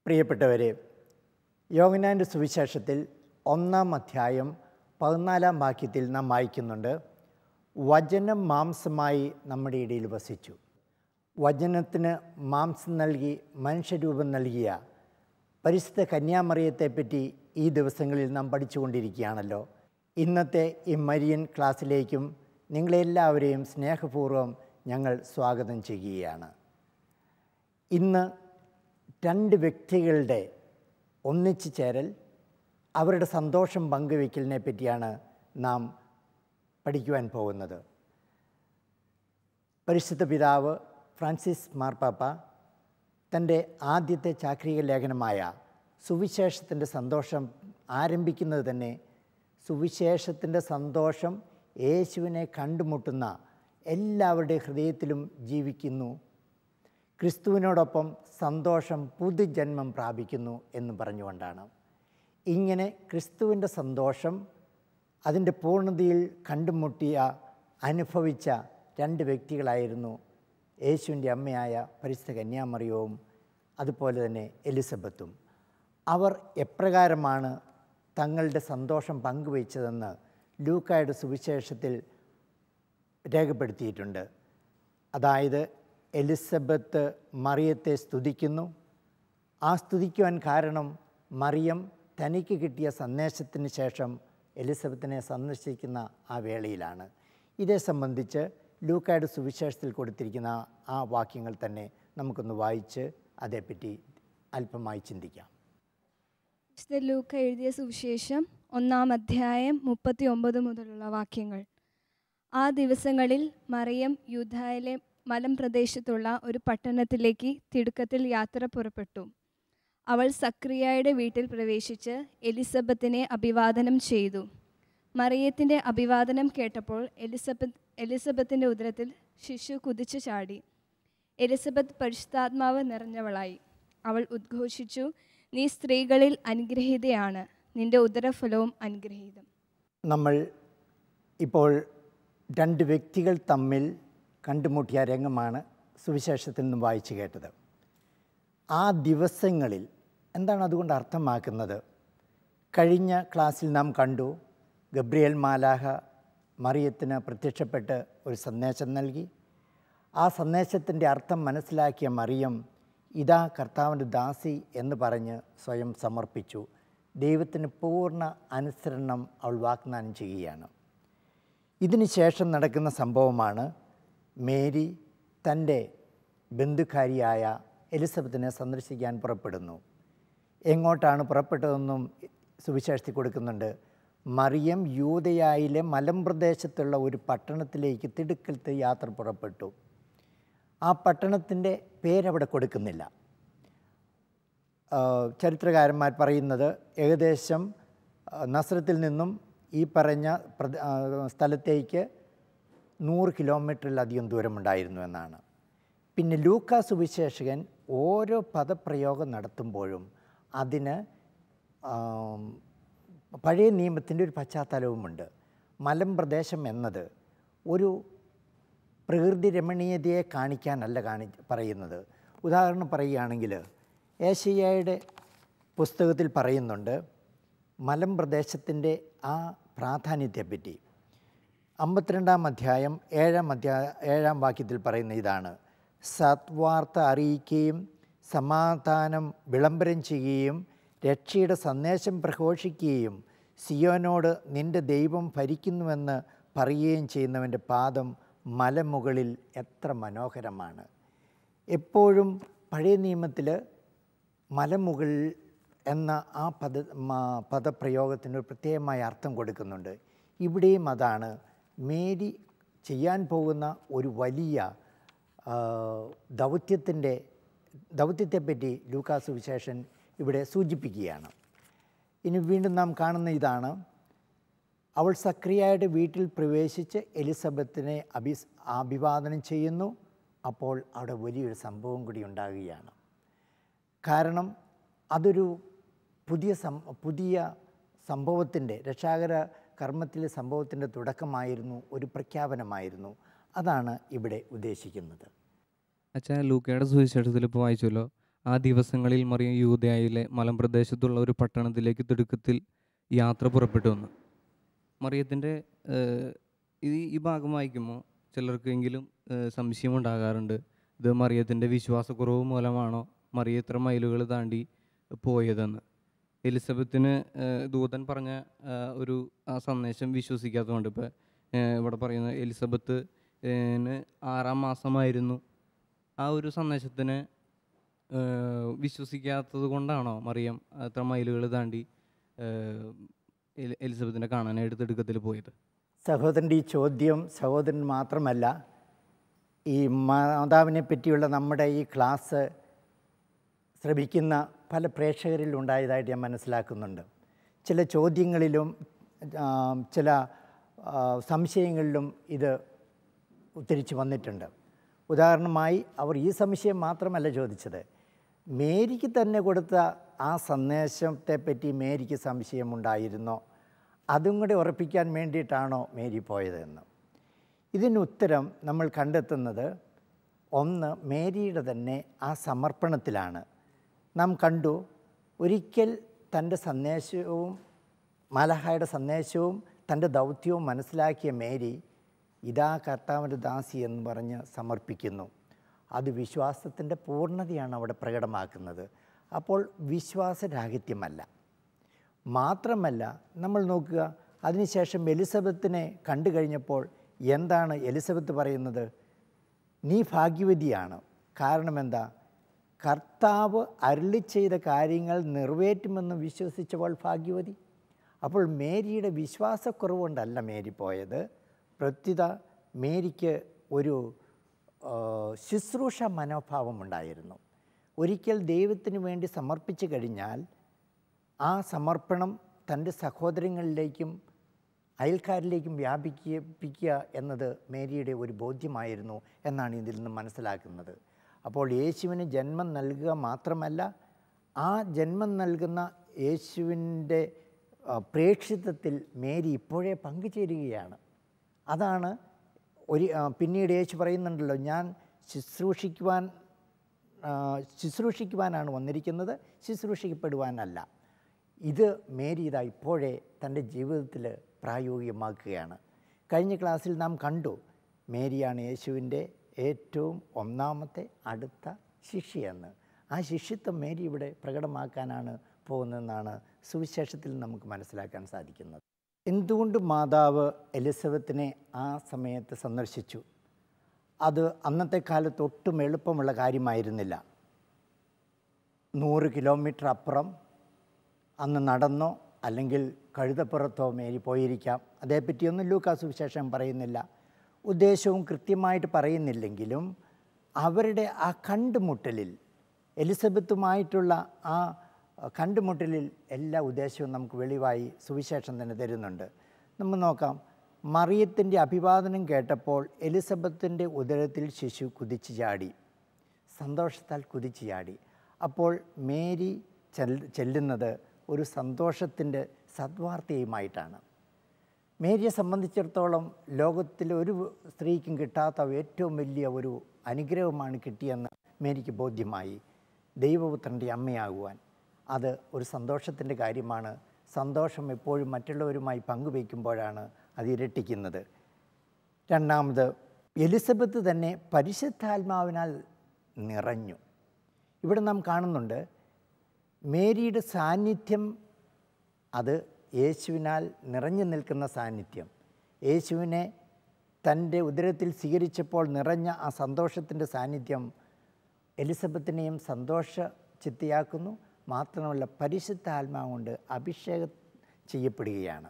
പ്രിയപ്പെട്ടവരെ, യോഹന്നാൻ്റെ സുവിശേഷത്തിൽ 1-ാം അധ്യായം 14-ാം വാക്യത്തിൽ നാം വായിക്കുന്നുണ്ട്, വചനം മാംസമായി നമ്മുടെ ഇടയിൽ വസിച്ചു. വചനത്തിന് മാംസം നൽകി മനുഷ്യരൂപം നൽകിയ പരിശുദ്ധ കന്യാമറിയത്തെപ്പറ്റി ഈ ദിവസങ്ങളിൽ നാം പഠിച്ചുകൊണ്ടിരിക്കുകയാണല്ലോ. ഇന്നത്തെ ഈ മരിയൻ ക്ലാസ്സിലേക്കും നിങ്ങളെല്ലാവരെയും സ്നേഹപൂർവ്വം ഞങ്ങൾ സ്വാഗതം ചെയ്യുകയാണ്. ഇന്ന് 2 വ്യക്തികളുടെ ഒന്നിച്ചു ചേരൽ, അവരുടെ സന്തോഷം പങ്കുവയ്ക്കലിനെ പറ്റിയാണ് നാം പഠിക്കുവാൻ പോകുന്നത്. പരിശുദ്ധ പിതാവ് ഫ്രാൻസിസ് മാർപ്പാപ്പ തൻ്റെ ആദ്യത്തെ ചാക്രിക ലേഖനമായ സുവിശേഷത്തിൻ്റെ സന്തോഷം ആരംഭിക്കുന്നത് തന്നെ സുവിശേഷത്തിൻ്റെ സന്തോഷം യേശുവിനെ കണ്ടുമുട്ടുന്ന എല്ലാവരുടെ ഹൃദയത്തിലും ജീവിക്കുന്നു, ക്രിസ്തുവിനോടൊപ്പം സന്തോഷം പുതുജന്മം പ്രാപിക്കുന്നു എന്ന് പറഞ്ഞുകൊണ്ടാണ്. ഇങ്ങനെ ക്രിസ്തുവിൻ്റെ സന്തോഷം അതിൻ്റെ പൂർണ്ണതയിൽ കണ്ടുമുട്ടിയ അനുഭവിച്ച 2 വ്യക്തികളായിരുന്നു യേശുവിൻ്റെ അമ്മയായ പരിശുദ്ധ കന്യാമറിയവും അതുപോലെ തന്നെ എലിസബത്തും. അവർ എപ്രകാരമാണ് തങ്ങളുടെ സന്തോഷം പങ്കുവച്ചതെന്ന് ലൂക്കായുടെ സുവിശേഷത്തിൽ രേഖപ്പെടുത്തിയിട്ടുണ്ട്. അതായത് എലിസബത്ത് മറിയത്തെ സ്തുതിക്കുന്നു. ആ സ്തുതിക്കുവാൻ കാരണം മറിയം തനിക്ക് കിട്ടിയ സന്ദേശത്തിന് ശേഷം എലിസബത്തിനെ സന്ദർശിക്കുന്ന ആ വേളയിലാണ്. ഇതേ സംബന്ധിച്ച് ലൂക്കായുടെ സുവിശേഷത്തിൽ കൊടുത്തിരിക്കുന്ന ആ വാക്യങ്ങൾ തന്നെ നമുക്കൊന്ന് വായിച്ച് അതേപ്പറ്റി അല്പമായി ചിന്തിക്കാം. വിശുദ്ധ ലൂക്ക എഴുതിയ സുവിശേഷം 1-ാം അധ്യായം 39 മുതലുള്ള വാക്യങ്ങൾ. ആ ദിവസങ്ങളിൽ മറിയം യൂദായിലെ മലമ്പ്രദേശത്തുള്ള ഒരു പട്ടണത്തിലേക്ക് തിടുക്കത്തിൽ യാത്ര പുറപ്പെട്ടു. അവൾ സക്രിയായുടെ വീട്ടിൽ പ്രവേശിച്ച് എലിസബത്തിനെ അഭിവാദനം ചെയ്തു. മറിയത്തിൻ്റെ അഭിവാദനം കേട്ടപ്പോൾ എലിസബത്തിൻ്റെ ഉദരത്തിൽ ശിശു കുതിച്ചു ചാടി. എലിസബത്ത് പരിശുദ്ധാത്മാവ് നിറഞ്ഞവളായി. അവൾ ഉദ്ഘോഷിച്ചു, നീ സ്ത്രീകളിൽ അനുഗ്രഹീതയാണ്, നിന്റെ ഉദരഫലവും അനുഗ്രഹീതം. നമ്മൾ ഇപ്പോൾ 2 വ്യക്തികൾ തമ്മിൽ കണ്ടുമുട്ടിയ രംഗമാണ് സുവിശേഷത്തിൽ നിന്നും വായിച്ചു കേട്ടത്. ആ ദിവസങ്ങളിൽ എന്താണ് അതുകൊണ്ട് അർത്ഥമാക്കുന്നത്? കഴിഞ്ഞ ക്ലാസ്സിൽ നാം കണ്ടു, ഗബ്രിയേൽ മാലാഖ മറിയത്തിന് പ്രത്യക്ഷപ്പെട്ട് ഒരു സന്ദേശം നൽകി. ആ സന്ദേശത്തിൻ്റെ അർത്ഥം മനസ്സിലാക്കിയ മറിയം, ഇതാ കർത്താവിൻ്റെ ദാസി എന്ന് പറഞ്ഞ് സ്വയം സമർപ്പിച്ചു. ദൈവത്തിന് പൂർണ്ണ അനുസരണം അവൾ വാഗ്ദാനം ചെയ്യുകയാണ്. ഇതിന് ശേഷം നടക്കുന്ന സംഭവമാണ് മേരി തൻ്റെ ബന്ധുക്കാരിയായ എലിസബത്തിനെ സന്ദർശിക്കാൻ പുറപ്പെടുന്നു. എങ്ങോട്ടാണ് പുറപ്പെട്ടതെന്നും സുവിശേഷത്തിൽ കൊടുക്കുന്നുണ്ട്. മറിയം യൂദയായിലെ മലമ്പ്രദേശത്തുള്ള ഒരു പട്ടണത്തിലേക്ക് തിടുക്കലത്തെ യാത്ര പുറപ്പെട്ടു. ആ പട്ടണത്തിൻ്റെ പേരവിടെ കൊടുക്കുന്നില്ല. ചരിത്രകാരന്മാർ പറയുന്നത് ഏകദേശം നസ്രത്തിൽ നിന്നും ഈ പറഞ്ഞ സ്ഥലത്തേക്ക് 100 കിലോമീറ്ററിലധികം ദൂരമുണ്ടായിരുന്നു എന്നാണ്. പിന്നെ ലൂക്കാ സുവിശേഷകൻ ഓരോ പദപ്രയോഗം നടത്തുമ്പോഴും അതിന് പഴയ നിയമത്തിൻ്റെ ഒരു പശ്ചാത്തലവുമുണ്ട്. മലമ്പ്രദേശം എന്നത് ഒരു പ്രകൃതി രമണീയതയെ കാണിക്കാനല്ല പറയുന്നത്. ഉദാഹരണം പറയുകയാണെങ്കിൽ ഏശയ്യായുടെ പുസ്തകത്തിൽ പറയുന്നുണ്ട് മലമ്പ്രദേശത്തിൻ്റെ ആ പ്രാധാന്യത്തെപ്പറ്റി. 52-ാം അധ്യായം 7-ാം വാക്യത്തിൽ പറയുന്ന ഇതാണ്, സത്വാർത്ത അറിയിക്കുകയും സമാധാനം വിളംബരം ചെയ്യുകയും രക്ഷയുടെ സന്ദേശം പ്രഘോഷിക്കുകയും സിയോനോട് നിൻ്റെ ദൈവം ഭരിക്കുന്നുവെന്ന് പറയുകയും ചെയ്യുന്നവൻ്റെ പാദം മലമുകളിൽ എത്ര മനോഹരമാണ്. എപ്പോഴും പഴയ നിയമത്തിൽ മലമുകളിൽ എന്ന ആ പദപ്രയോഗത്തിന് ഒരു പ്രത്യേകമായ അർത്ഥം കൊടുക്കുന്നുണ്ട്. ഇവിടെയും അതാണ്. മേരി ചെയ്യാൻ പോകുന്ന ഒരു വലിയ ദൗത്യത്തെപ്പറ്റി ലൂക്കാ സുവിശേഷൻ ഇവിടെ സൂചിപ്പിക്കുകയാണ്. ഇനി വീണ്ടും നാം കാണുന്ന ഇതാണ്, അവൾ സക്രിയയുടെ വീട്ടിൽ പ്രവേശിച്ച് എലിസബത്തിനെ അഭിവാദനം ചെയ്യുന്നു. അപ്പോൾ അവിടെ വലിയൊരു സംഭവം കൂടി ഉണ്ടാകുകയാണ്. കാരണം അതൊരു പുതിയ സംഭവത്തിൻ്റെ, രക്ഷാകര കർമ്മത്തിലെ സംഭവത്തിൻ്റെ തുടക്കമായിരുന്നു, ഒരു പ്രഖ്യാപനമായിരുന്നു. അതാണ് ഇവിടെ ഉദ്ദേശിക്കുന്നത്. അച്ഛാ, ലൂക്കയുടെ സുവിശേഷത്തിൽ ഇപ്പോൾ വായിച്ചല്ലോ, ആ ദിവസങ്ങളിൽ മറിയം യൂദയായിലെ മലമ്പ്രദേശത്തുള്ള ഒരു പട്ടണത്തിലേക്ക് തിടുക്കത്തിൽ യാത്ര പുറപ്പെട്ടു വന്നു. മറിയത്തിൻ്റെ ഈ ഭാഗം വായിക്കുമ്പോൾ ചിലർക്കെങ്കിലും സംശയമുണ്ടാകാറുണ്ട്. ഇത് മറിയത്തിൻ്റെ വിശ്വാസക്കുറവ് മൂലമാണോ മറിയം ഇത്ര മൈലുകൾ താണ്ടി പോയതെന്ന്. എലിസബത്തിന് ദൂതൻ പറഞ്ഞ ഒരു ആ സന്ദേശം വിശ്വസിക്കാത്തതുകൊണ്ട്, ഇപ്പോൾ ഇവിടെ പറയുന്ന എലിസബത്തിന് 6-ാം മാസമായിരുന്നു, ആ ഒരു സന്ദേശത്തിന് വിശ്വസിക്കാത്തത് കൊണ്ടാണോ മറിയം അത്ര മൈലുകൾ താണ്ടി എലിസബത്തിനെ കാണാനായിട്ട് തിടുക്കത്തിൽ പോയത്? സഹോദരൻ്റെ ഈ ചോദ്യം സഹോദരൻ മാത്രമല്ല, ഈ മാതാവിനെ പറ്റിയുള്ള നമ്മുടെ ഈ ക്ലാസ് ശ്രമിക്കുന്ന പല പ്രേക്ഷകരിൽ ഉണ്ടായതായിട്ട് ഞാൻ മനസ്സിലാക്കുന്നുണ്ട്. ചില ചോദ്യങ്ങളിലും ചില സംശയങ്ങളിലും ഇത് ഉദ്ധരിച്ച് വന്നിട്ടുണ്ട്. ഉദാഹരണമായി അവർ ഈ സംശയം മാത്രമല്ല ചോദിച്ചത്, മേരിക്ക് തന്നെ കൊടുത്ത ആ സന്ദേശത്തെപ്പറ്റി മേരിക്ക് സംശയമുണ്ടായിരുന്നോ, അതും കൂടെ ഉറപ്പിക്കാൻ വേണ്ടിയിട്ടാണോ മേരി പോയതെന്ന്. ഇതിനുത്തരം നമ്മൾ കണ്ടെത്തുന്നത് ഒന്ന്, മേരിയുടെ തന്നെ ആ സമർപ്പണത്തിലാണ്. നാം കണ്ടു, ഒരിക്കൽ തൻ്റെ സന്ദേശവും മാലാഖയുടെ സന്ദേശവും തൻ്റെ ദൗത്യവും മനസ്സിലാക്കിയ മേരി ഇതാ കർത്താവിൻ്റെ ദാസി എന്ന് പറഞ്ഞ് സമർപ്പിക്കുന്നു. അത് വിശ്വാസത്തിൻ്റെ പൂർണ്ണതയാണ് അവിടെ പ്രകടമാക്കുന്നത്. അപ്പോൾ വിശ്വാസരാഹിത്യമല്ല. മാത്രമല്ല, നമ്മൾ നോക്കുക, അതിനുശേഷം എലിസബത്തിനെ കണ്ടു കഴിഞ്ഞപ്പോൾ എന്താണ് എലിസബത്ത് പറയുന്നത്? നീ ഭാഗ്യവതിയാണ്. കാരണം എന്താ? കർത്താവ് അരുളി ചെയ്ത കാര്യങ്ങൾ നിറവേറ്റുമെന്ന് വിശ്വസിച്ചവൾ ഭാഗ്യവതി. അപ്പോൾ മേരിയുടെ വിശ്വാസക്കുറവ് കൊണ്ടല്ല മേരി പോയത്. പ്രത്യുത മേരിക്ക് ഒരു ശുശ്രൂഷ മനോഭാവമുണ്ടായിരുന്നു. ഒരിക്കൽ ദൈവത്തിന് വേണ്ടി സമർപ്പിച്ചു കഴിഞ്ഞാൽ ആ സമർപ്പണം തൻ്റെ സഹോദരങ്ങളിലേക്കും അയൽക്കാരിലേക്കും വ്യാപിപ്പിക്കുക എന്നത് മേരിയുടെ ഒരു ബോധ്യമായിരുന്നു എന്നാണ് ഇതിൽ നിന്ന് മനസ്സിലാക്കുന്നത്. അപ്പോൾ യേശുവിന് ജന്മം നൽകുക മാത്രമല്ല, ആ ജന്മം നൽകുന്ന യേശുവിൻ്റെ പ്രേക്ഷിതത്തിൽ മേരി ഇപ്പോഴേ പങ്കുചേരുകയാണ്. അതാണ് പിന്നീട് യേശു പറയുന്നുണ്ടല്ലോ, ഞാൻ ശുശ്രൂഷിക്കുവാനാണ് വന്നിരിക്കുന്നത്, ശുശ്രൂഷിക്കപ്പെടുവാനല്ല. ഇത് മേരി ഇതാ ഇപ്പോഴേ തൻ്റെ ജീവിതത്തിൽ പ്രായോഗികമാക്കുകയാണ്. കഴിഞ്ഞ ക്ലാസ്സിൽ നാം കണ്ടു, മേരിയാണ് യേശുവിൻ്റെ ഏറ്റവും ഒന്നാമത്തെ അടുത്ത ശിഷ്യയെന്ന്. ആ ശിഷ്യത്വം മേരി ഇവിടെ പ്രകടമാക്കാനാണ് പോകുന്നതെന്നാണ് സുവിശേഷത്തിൽ നമുക്ക് മനസ്സിലാക്കാൻ സാധിക്കുന്നത്. എന്തുകൊണ്ട് മാതാവ് എലിസബത്തിനെ ആ സമയത്ത് സന്ദർശിച്ചു? അത് അന്നത്തെ കാലത്ത് ഒട്ടും എളുപ്പമുള്ള കാര്യമായിരുന്നില്ല. 100 കിലോമീറ്റർ അപ്പുറം അന്ന് നടന്നോ അല്ലെങ്കിൽ കഴുതപ്പുറത്തോ മേരി പോയിരിക്കാം. അതേപ്പറ്റിയൊന്നും ലൂക്കാ സുവിശേഷം പറയുന്നില്ല. ഉദ്ദേശവും കൃത്യമായിട്ട് പറയുന്നില്ലെങ്കിലും അവരുടെ ആ കണ്ടുമുട്ടലിൽ, എലിസബത്തുമായിട്ടുള്ള ആ കണ്ടുമുട്ടലിൽ എല്ലാ ഉദ്ദേശവും നമുക്ക് വെളിവായി സുവിശേഷം തന്നെ തരുന്നുണ്ട്. നമ്മൾ നോക്കാം, മറിയത്തിൻ്റെ അഭിവാദനം കേട്ടപ്പോൾ എലിസബത്തിൻ്റെ ഉദരത്തിൽ ശിശു കുതിച്ചു ചാടി, സന്തോഷത്താൽ കുതിച്ചു ചാടി. അപ്പോൾ മേരി ചെല്ലുന്നത് ഒരു സന്തോഷത്തിൻ്റെ സദ്വാർത്തയുമായിട്ടാണ്. മേരിയെ സംബന്ധിച്ചിടത്തോളം ലോകത്തിലെ ഒരു സ്ത്രീക്കും കിട്ടാത്ത ഏറ്റവും വലിയ ഒരു അനുഗ്രഹമാണ് കിട്ടിയെന്ന് മേരിക്ക് ബോധ്യമായി. ദൈവപുത്രൻ്റെ അമ്മയാകുവാൻ അത് ഒരു സന്തോഷത്തിൻ്റെ കാര്യമാണ്. സന്തോഷം എപ്പോഴും മറ്റുള്ളവരുമായി പങ്കുവയ്ക്കുമ്പോഴാണ് അത് ഇരട്ടിക്കുന്നത്. രണ്ടാമത്, എലിസബത്ത് തന്നെ പരിശുദ്ധാത്മാവിനാൽ നിറഞ്ഞു. ഇവിടെ നാം കാണുന്നുണ്ട് മേരിയുടെ സാന്നിധ്യം, അത് യേശുവിനാൽ നിറഞ്ഞു നിൽക്കുന്ന സാന്നിധ്യം. യേശുവിനെ തൻ്റെ ഉദരത്തിൽ സ്വീകരിച്ചപ്പോൾ നിറഞ്ഞ ആ സന്തോഷത്തിൻ്റെ സാന്നിധ്യം എലിസബത്തിനെയും സന്തോഷ ചിത്തയാക്കുന്നു. മാത്രമല്ല, പരിശുദ്ധാത്മാവ് കൊണ്ട് അഭിഷേകം ചെയ്യപ്പെടുകയാണ്.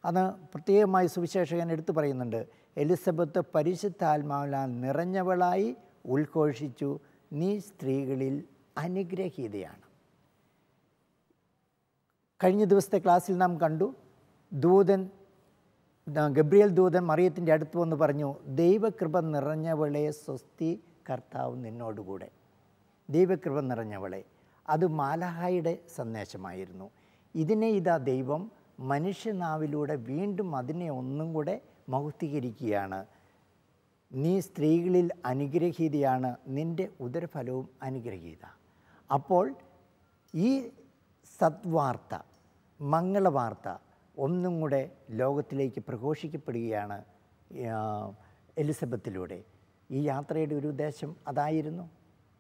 അത് പ്രത്യേകമായി സുവിശേഷകൻ എടുത്തു പറയുന്നുണ്ട്. എലിസബത്ത് പരിശുദ്ധാത്മാവിനാൽ നിറഞ്ഞവളായി ഉദ്ഘോഷിച്ചു, നീ സ്ത്രീകളിൽ അനുഗ്രഹീതയാണ്. കഴിഞ്ഞ ദിവസത്തെ ക്ലാസ്സിൽ നാം കണ്ടു, ഗബ്രിയേൽ ദൂതൻ മറിയത്തിൻ്റെ അടുത്ത് വന്ന് പറഞ്ഞു, ദൈവകൃപ നിറഞ്ഞവളെ സ്വസ്തി, കർത്താവ് നിന്നോടുകൂടെ. ദൈവകൃപ നിറഞ്ഞവളെ, അത് മാലാഖയുടെ സന്ദേശമായിരുന്നു. ഇതിനെ ഇതാ ദൈവം മനുഷ്യനാവിലൂടെ വീണ്ടും അതിനെ ഒന്നും കൂടെ മഹത്വീകരിക്കുകയാണ്. നീ സ്ത്രീകളിൽ അനുഗ്രഹീതയാണ്, നിൻ്റെ ഉദരഫലവും അനുഗ്രഹീത. അപ്പോൾ ഈ സദ്വാർത്ത, മംഗളവാർത്ത ഒന്നും കൂടെ ലോകത്തിലേക്ക് പ്രഘോഷിക്കപ്പെടുകയാണ് എലിസബത്തിലൂടെ. ഈ യാത്രയുടെ ഒരു ഉദ്ദേശം അതായിരുന്നു.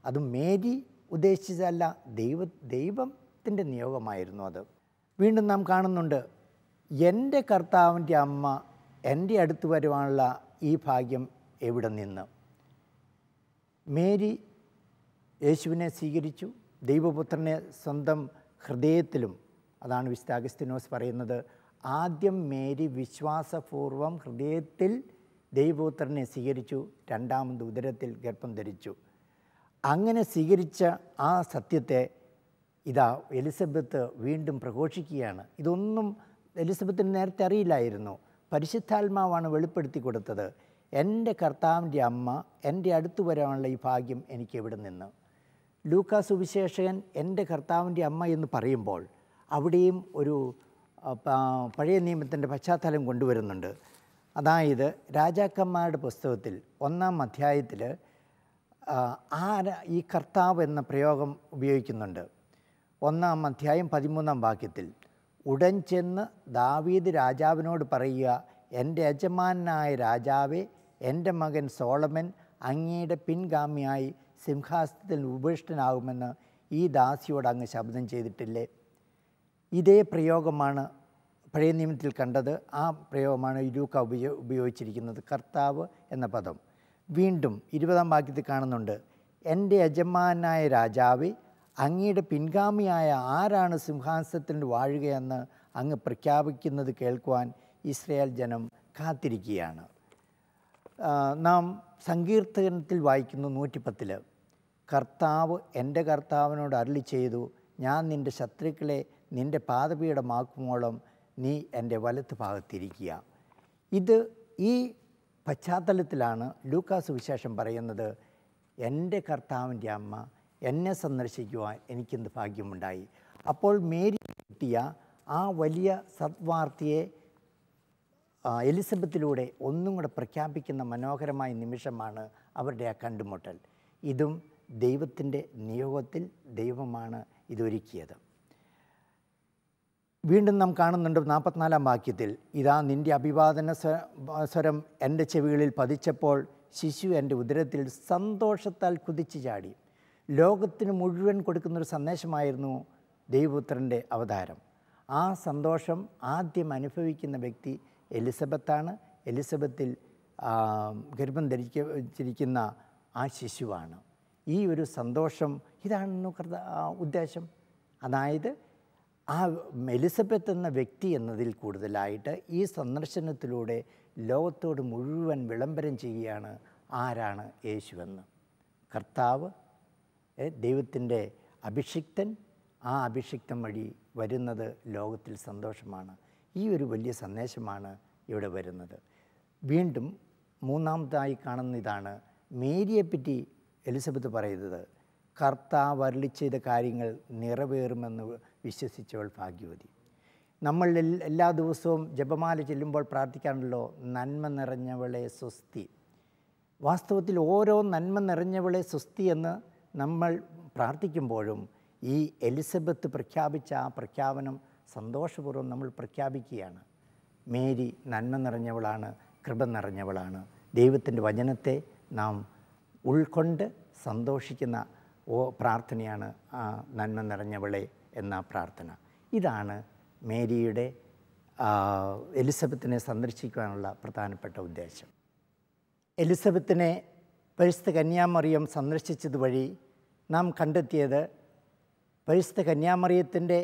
അത് മേരി ഉദ്ദേശിച്ചതല്ല, ദൈവത്തിൻ്റെ നിയോഗമായിരുന്നു അത്. വീണ്ടും നാം കാണുന്നുണ്ട്, എൻ്റെ കർത്താവിൻ്റെ അമ്മ എൻ്റെ അടുത്ത് വരുവാനുള്ള ഈ ഭാഗ്യം എവിടെ നിന്ന്? മേരി യേശുവിനെ സ്വീകരിച്ചു, ദൈവപുത്രനെ സ്വന്തം ഹൃദയത്തിലും. അതാണ് വിശുദ്ധ അഗസ്തീനോസ് പറയുന്നത്, ആദ്യം മേരി വിശ്വാസപൂർവം ഹൃദയത്തിൽ ദൈവപുത്രനെ സ്വീകരിച്ചു, രണ്ടാമത് ഉദരത്തിൽ ഗർഭം ധരിച്ചു. അങ്ങനെ സ്വീകരിച്ച ആ സത്യത്തെ ഇതാ എലിസബത്ത് വീണ്ടും പ്രഘോഷിക്കുകയാണ്. ഇതൊന്നും എലിസബത്തിന് നേരത്തെ അറിയില്ലായിരുന്നു. പരിശുദ്ധാത്മാവാണ് വെളിപ്പെടുത്തി കൊടുത്തത്. എൻ്റെ കർത്താവിൻ്റെ അമ്മ എൻ്റെ അടുത്ത് വരാനുള്ള ഈ ഭാഗ്യം എനിക്ക് എവിടെ നിന്ന്? ലൂക്കാ സുവിശേഷകൻ എൻ്റെ കർത്താവിൻ്റെ അമ്മ എന്ന് പറയുമ്പോൾ അവിടെയും ഒരു പഴയ നിയമത്തിൻ്റെ പശ്ചാത്തലം കൊണ്ടുവരുന്നുണ്ട്. അതായത് രാജാക്കന്മാരുടെ പുസ്തകത്തിൽ 1-ാം അധ്യായത്തിൽ ഈ കർത്താവ് എന്ന പ്രയോഗം ഉപയോഗിക്കുന്നുണ്ട്. 1-ാം അധ്യായം 13-ാം വാക്യത്തിൽ, ഉടൻ ചെന്ന് ദാവീദ് രാജാവിനോട് പറയുക, എൻ്റെ യജമാനായ രാജാവേ, എൻ്റെ മകൻ സോളമൻ അങ്ങയുടെ പിൻഗാമിയായി സിംഹാസനത്തിൽ ഉപവിഷ്ടനാകുമെന്ന് ഈ ദാസിയോട് അങ്ങ് ശബ്ദം ചെയ്തിട്ടില്ലേ? ഇതേ പ്രയോഗമാണ് പഴയ നിയമത്തിൽ കണ്ടത്. ആ പ്രയോഗമാണ് ലൂക്ക ഉപയോഗിച്ചിരിക്കുന്നത്, കർത്താവ് എന്ന പദം. വീണ്ടും 20-ാം വാക്യത്തിൽ കാണുന്നുണ്ട്, എൻ്റെ യജമാനായ രാജാവേ, അങ്ങയുടെ പിൻഗാമിയായ ആരാണ് സിംഹാസനത്തിൽ വാഴുകയെന്ന് അങ്ങ് പ്രഖ്യാപിക്കുന്നത് കേൾക്കുവാൻ ഇസ്രായേൽ ജനം കാത്തിരിക്കുകയാണ്. നാം സങ്കീർത്തനത്തിൽ വായിക്കുന്നു 110, കർത്താവ് എൻ്റെ കർത്താവിനോട് അരുളി ചെയ്തു, ഞാൻ നിൻ്റെ ശത്രുക്കളെ നിൻ്റെ പാദപീഠമാക്കുമോളം നീ എൻ്റെ വലത്ത് ഭാഗത്തിരിക്കുക. ഈ പശ്ചാത്തലത്തിലാണ് ലൂക്കാ സുവിശേഷം പറയുന്നത്, എൻ്റെ കർത്താവിൻ്റെ അമ്മ എന്നെ സന്ദർശിക്കുവാൻ എനിക്കെന്ത് ഭാഗ്യമുണ്ടായി. അപ്പോൾ മേരി കിട്ടിയ ആ വലിയ സദ്വാർത്തയെ എലിസബത്തിലൂടെ ഒന്നും കൂടെ പ്രഖ്യാപിക്കുന്ന മനോഹരമായ നിമിഷമാണ് അവരുടെ ആ കണ്ടുമുട്ടൽ. ഇതും ദൈവത്തിൻ്റെ നിയോഗത്തിൽ ദൈവമാണ് ഇതൊരുക്കിയത്. വീണ്ടും നാം കാണുന്നുണ്ട് 44-ാം വാക്യത്തിൽ, ഇതാ നിൻ്റെ അഭിവാദന സ്വരം എൻ്റെ ചെവികളിൽ പതിച്ചപ്പോൾ ശിശു എൻ്റെ ഉദരത്തിൽ സന്തോഷത്താൽ കുതിച്ചു ചാടി. ലോകത്തിന് മുഴുവൻ കൊടുക്കുന്നൊരു സന്ദേശമായിരുന്നു ദൈവപുത്രൻ്റെ അവതാരം. ആ സന്തോഷം ആദ്യം അനുഭവിക്കുന്ന വ്യക്തി എലിസബത്താണ്. എലിസബത്തിൽ ഗർഭം ധരിച്ചിരിക്കുന്ന ആ ശിശുവാണ്. ഈ ഒരു സന്തോഷം ഇതാണ് ഉദ്ദേശം. അതായത് ആ എലിസബത്ത് എന്ന വ്യക്തി എന്നതിൽ കൂടുതലായിട്ട് ഈ സന്ദർശനത്തിലൂടെ ലോകത്തോട് മുഴുവൻ വിളംബരം ചെയ്യുകയാണ് ആരാണ് യേശുവെന്ന്. കർത്താവ്, ദൈവത്തിൻ്റെ അഭിഷിക്തൻ, ആ അഭിഷിക്തൻ വഴി വരുന്നത് ലോകത്തിൽ സന്തോഷമാണ്. ഈ ഒരു വലിയ സന്ദേശമാണ് ഇവിടെ വരുന്നത്. വീണ്ടും മൂന്നാമതായി കാണുന്ന ഇതാണ്, മേരിയെപ്പറ്റി എലിസബത്ത് പറയുന്നത്, കർത്താവ് അരുളി ചെയ്ത കാര്യങ്ങൾ നിറവേറുമെന്ന് വിശ്വസിച്ചവൾ ഭാഗ്യവതി. നമ്മൾ എല്ലാ ദിവസവും ജപമാല ചെല്ലുമ്പോൾ പ്രാർത്ഥിക്കാണല്ലോ, നന്മ നിറഞ്ഞവളെ സ്വസ്തി. വാസ്തവത്തിൽ ഓരോ നന്മ നിറഞ്ഞവളെ സ്വസ്തി എന്ന് നമ്മൾ പ്രാർത്ഥിക്കുമ്പോഴും ഈ എലിസബത്ത് പ്രഖ്യാപിച്ച ആ പ്രഖ്യാപനം സന്തോഷപൂർവ്വം നമ്മൾ പ്രഖ്യാപിക്കുകയാണ്. മേരി നന്മ നിറഞ്ഞവളാണ്, കൃപ നിറഞ്ഞവളാണ്. ദൈവത്തിൻ്റെ വചനത്തെ നാം ഉൾക്കൊണ്ട് സന്തോഷിക്കുന്ന പ്രാർത്ഥനയാണ് ആ നന്മ നിറഞ്ഞവളെ എന്ന പ്രാർത്ഥന. ഇതാണ് മേരിയുടെ എലിസബത്തിനെ സന്ദർശിക്കുവാനുള്ള പ്രധാനപ്പെട്ട ഉദ്ദേശം. എലിസബത്തിനെ പരിശുദ്ധ കന്യാമറിയം സന്ദർശിച്ചത് വഴി നാം കണ്ടെത്തിയത് പരിശുദ്ധ കന്യാമറിയത്തിൻ്റെ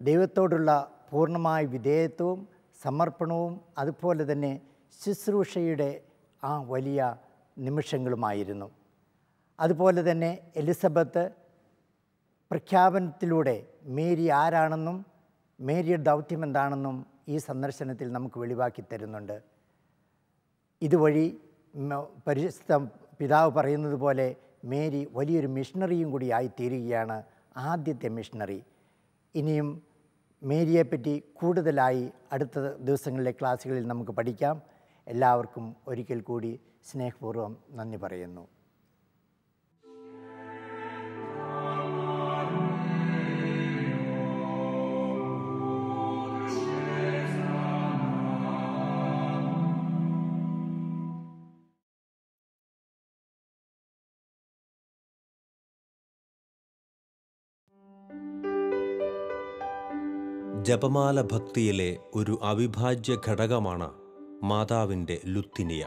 ദൈവത്തോടുള്ള പൂർണ്ണമായ വിധേയത്വവും സമർപ്പണവും അതുപോലെ തന്നെ ശുശ്രൂഷയുടെ ആ വലിയ നിമിഷങ്ങളുമായിരുന്നു. അതുപോലെ തന്നെ എലിസബത്ത് പ്രഖ്യാപനത്തിലൂടെ മേരി ആരാണെന്നും മേരിയുടെ ദൗത്യം എന്താണെന്നും ഈ സന്ദർശനത്തിൽ നമുക്ക് വെളിവാക്കി തരുന്നുണ്ട്. ഇതുവഴി പരിശുദ്ധ പിതാവ് പറയുന്നത് പോലെ മേരി വലിയൊരു മിഷണറിയും കൂടി ആയിത്തീരുകയാണ്, ആദ്യത്തെ മിഷണറി. ഇനിയും മേരിയെപ്പറ്റി കൂടുതലായി അടുത്ത ദിവസങ്ങളിലെ ക്ലാസ്സുകളിൽ നമുക്ക് പഠിക്കാം. എല്ലാവർക്കും ഒരിക്കൽ കൂടി സ്നേഹപൂർവ്വം നന്ദി പറയുന്നു. ജപമാല ഭക്തിയിലെ ഒരു അവിഭാജ്യ ഘടകമാണ് മാതാവിൻ്റെ ലുത്തിനിയ.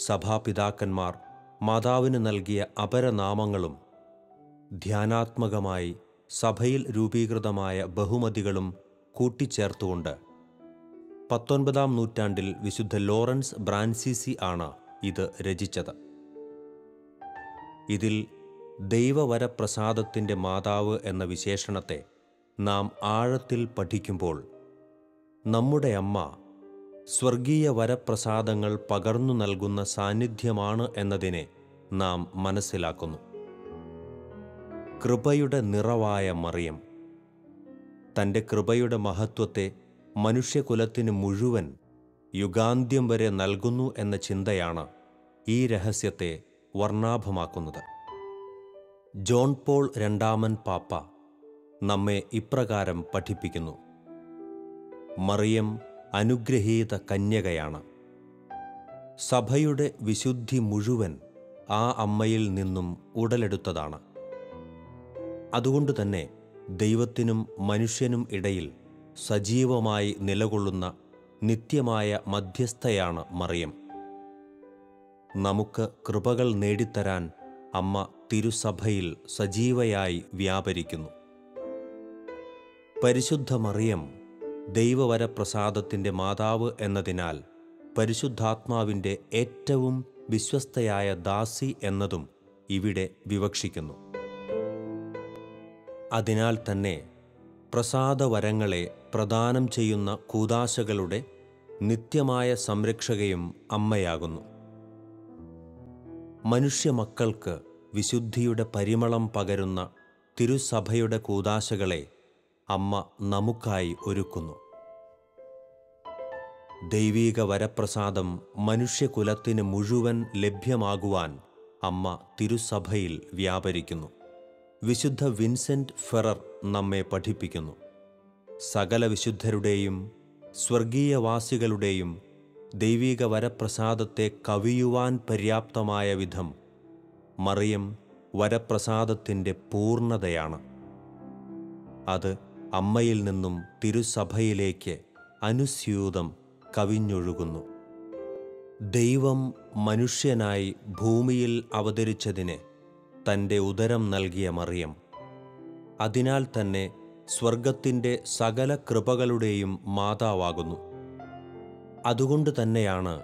സഭാപിതാക്കന്മാർ മാതാവിന് നൽകിയ അപരനാമങ്ങളും ധ്യാനാത്മകമായി സഭയിൽ രൂപീകൃതമായ ബഹുമതികളും കൂട്ടിച്ചേർത്തുകൊണ്ട് 19-ാം നൂറ്റാണ്ടിൽ വിശുദ്ധ ലോറൻസ് ബ്രാൻസിസി ആണ് ഇത് രചിച്ചത്. ഇതിൽ ദൈവവരപ്രസാദത്തിൻ്റെ മാതാവ് എന്ന വിശേഷണത്തെ നാം ആഴത്തിൽ പഠിക്കുമ്പോൾ നമ്മുടെ അമ്മ സ്വർഗീയ വരപ്രസാദങ്ങൾ പകർന്നു നൽകുന്ന സാന്നിധ്യമാണ് എന്നതിനെ നാം മനസ്സിലാക്കുന്നു. കൃപയുടെ നിറവായ മറിയം തൻ്റെ കൃപയുടെ മഹത്വത്തെ മനുഷ്യകുലത്തിന് മുഴുവൻ യുഗാന്ത്യം വരെ നൽകുന്നു എന്ന ചിന്തയാണ് ഈ രഹസ്യത്തെ വർണ്ണാഭമാക്കുന്നത്. ജോൺ പോൾ രണ്ടാമൻ പാപ്പ നമ്മെ ഇപ്രകാരം പഠിപ്പിക്കുന്നു: മറിയം അനുഗ്രഹീത കന്യകയാണ്. സഭയുടെ വിശുദ്ധി മുഴുവൻ ആ അമ്മയിൽ നിന്നും ഉടലെടുത്തതാണ്. അതുകൊണ്ട് തന്നെ ദൈവത്തിനും മനുഷ്യനും ഇടയിൽ സജീവമായി നിലകൊള്ളുന്ന നിത്യമായ മധ്യസ്ഥയാണ് മറിയം. നമുക്ക് കൃപകൾ നേടിത്തരാൻ അമ്മ തിരുസഭയിൽ സജീവയായി വ്യാപരിക്കുന്നു. പരിശുദ്ധ മറിയം ദൈവവരപ്രസാദത്തിൻ്റെ മാതാവ് എന്നതിനാൽ പരിശുദ്ധാത്മാവിൻ്റെ ഏറ്റവും വിശ്വസ്തയായ ദാസി എന്നതും ഇവിടെ വിവക്ഷിക്കുന്നു. അതിനാൽ തന്നെ പ്രസാദവരങ്ങളെ പ്രദാനം ചെയ്യുന്ന കൂദാശകളുടെ നിത്യമായ സംരക്ഷകയും അമ്മയാകുന്നു. മനുഷ്യമക്കൾക്ക് വിശുദ്ധിയുടെ പരിമളം പകരുന്ന തിരുസഭയുടെ കൂദാശകളെ അമ്മ നമുക്കായി ഒരുക്കുന്നു. ദൈവീക വരപ്രസാദം മനുഷ്യകുലത്തിന് മുഴുവൻ ലഭ്യമാകുവാൻ അമ്മ തിരുസഭയിൽ വ്യാപരിക്കുന്നു. വിശുദ്ധ വിൻസെൻ്റ് ഫെറർ നമ്മെ പഠിപ്പിക്കുന്നു: സകല വിശുദ്ധരുടെയും സ്വർഗീയവാസികളുടെയും ദൈവീക വരപ്രസാദത്തെ കവിയുവാൻ പര്യാപ്തമായ വിധം മറിയം വരപ്രസാദത്തിൻ്റെ പൂർണ്ണതയാണ്. അത് അമ്മയിൽ നിന്നും തിരുസഭയിലേക്ക് അനുസ്യൂതം കവിഞ്ഞൊഴുകുന്നു. ദൈവം മനുഷ്യനായി ഭൂമിയിൽ അവതരിച്ചതിന് തൻ്റെ ഉദരം നൽകിയ മറിയം, അതിനാൽ തന്നെ സ്വർഗത്തിൻ്റെ സകല കൃപകളുടെയും മാതാവാകുന്നു. അതുകൊണ്ട് തന്നെയാണ്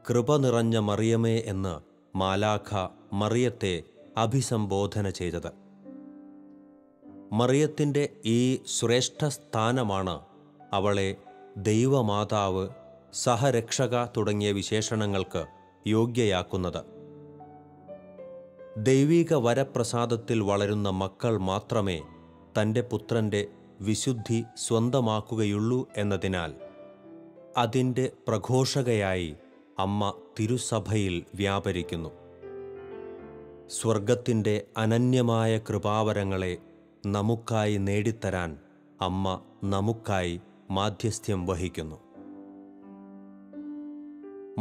കൃപ നിറഞ്ഞ മറിയമേ എന്ന് മാലാഖ മറിയത്തെ അഭിസംബോധന ചെയ്തത്. മറിയത്തിൻ്റെ ഈ ശ്രേഷ്ഠ സ്ഥാനമാണ് അവളെ ദൈവമാതാവ്, സഹരക്ഷക തുടങ്ങിയ വിശേഷണങ്ങൾക്ക് യോഗ്യയാക്കുന്നത്. ദൈവിക വരപ്രസാദത്തിൽ വളരുന്ന മക്കൾ മാത്രമേ തൻ്റെ പുത്രൻ്റെ വിശുദ്ധി സ്വന്തമാക്കുകയുള്ളൂ എന്നതിനാൽ അതിൻ്റെ പ്രഘോഷകയായി അമ്മ തിരുസഭയിൽ വ്യാപരിക്കുന്നു. സ്വർഗത്തിൻ്റെ അനന്യമായ കൃപാവരങ്ങളെ നമുക്കായി നേടിത്തരാൻ അമ്മ നമുക്കായി മാധ്യസ്ഥ്യം വഹിക്കുന്നു.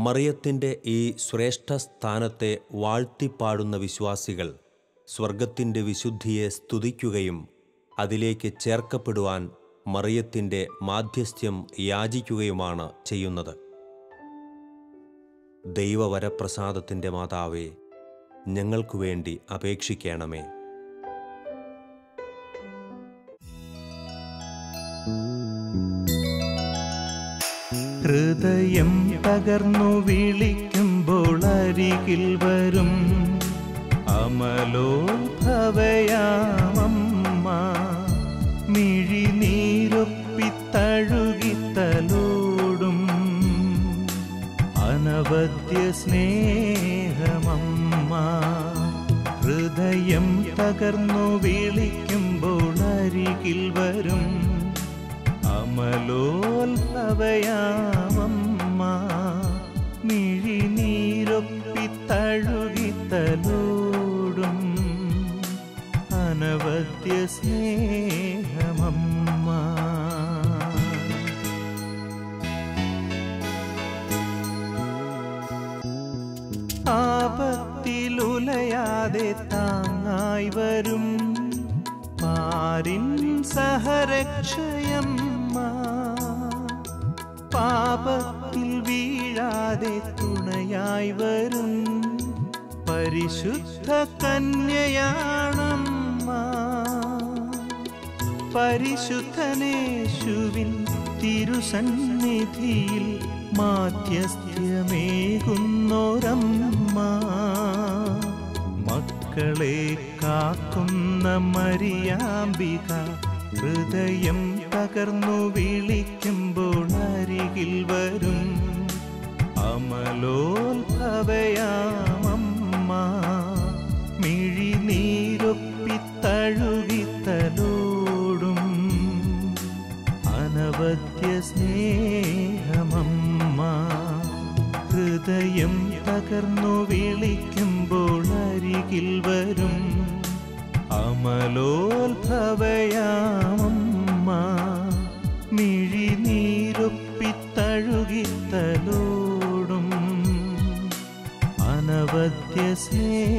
മറിയത്തിൻ്റെ ഈ ശ്രേഷ്ഠ സ്ഥാനത്തെ വാഴ്ത്തിപ്പാടുന്ന വിശ്വാസികൾ സ്വർഗത്തിൻ്റെ വിശുദ്ധിയെ സ്തുതിക്കുകയും അതിലേക്ക് ചേർക്കപ്പെടുവാൻ മറിയത്തിൻ്റെ മാധ്യസ്ഥ്യം യാചിക്കുകയുമാണ് ചെയ്യുന്നത്. ദൈവവരപ്രസാദത്തിൻ്റെ മാതാവേ, ഞങ്ങൾക്കു വേണ്ടി അപേക്ഷിക്കണമേ. ഹൃദയം തകർന്നു വിളിക്കുമ്പോൾ അരികിൽ വരും അമലോത്ഭവയാമമ്മ, മിഴിനീരൊപ്പിത്തഴുകിത്തലോടും അനവദ്യ സ്നേഹമമ്മ. ഹൃദയം തകർന്നു വിളിക്കുമ്പോൾ അരികിൽ വരും അമലോത്ഭവയാമമ്മ, മിഴിനീരൊപ്പിത്തഴുകിത്തലോടും അനവദ്യ സ്നേഹമമ്മ. ആപത്തിലുലയാതെ താങ്ങായി വരും പാരിൻ സഹരക്ഷയമ്മ, പാപത്തിൽ വീഴാതെ തുണയായി വരും പരിശുദ്ധ കന്യയാണമ്മ. പരിശുദ്ധനേശുവിൻ തിരുസന്നിധിയിൽ മാധ്യസ്ഥ്യമേകുന്നോരമ്മ, മക്കളെ കാക്കുന്ന മരിയാമ്പിക, ഹൃദയം തകർന്നു വിളിക്കുമ്പോൾ അരികിൽ വരും അമലോത്ഭവയാമമ്മ. മിഴിനീരൊപ്പിത്തഴുകിത്തലോടും അനവദ്യ സ്നേഹമമ്മ, ഹൃദയം തകർന്നു വിളിക്കുമ്പോൾ അരികിൽ വരും അമലോത്ഭവയാമമ്മ. മിഴിനീരൊപ്പിത്തഴുകിത്തലോടും അനവദ്യ സ്നേഹമമ്മ.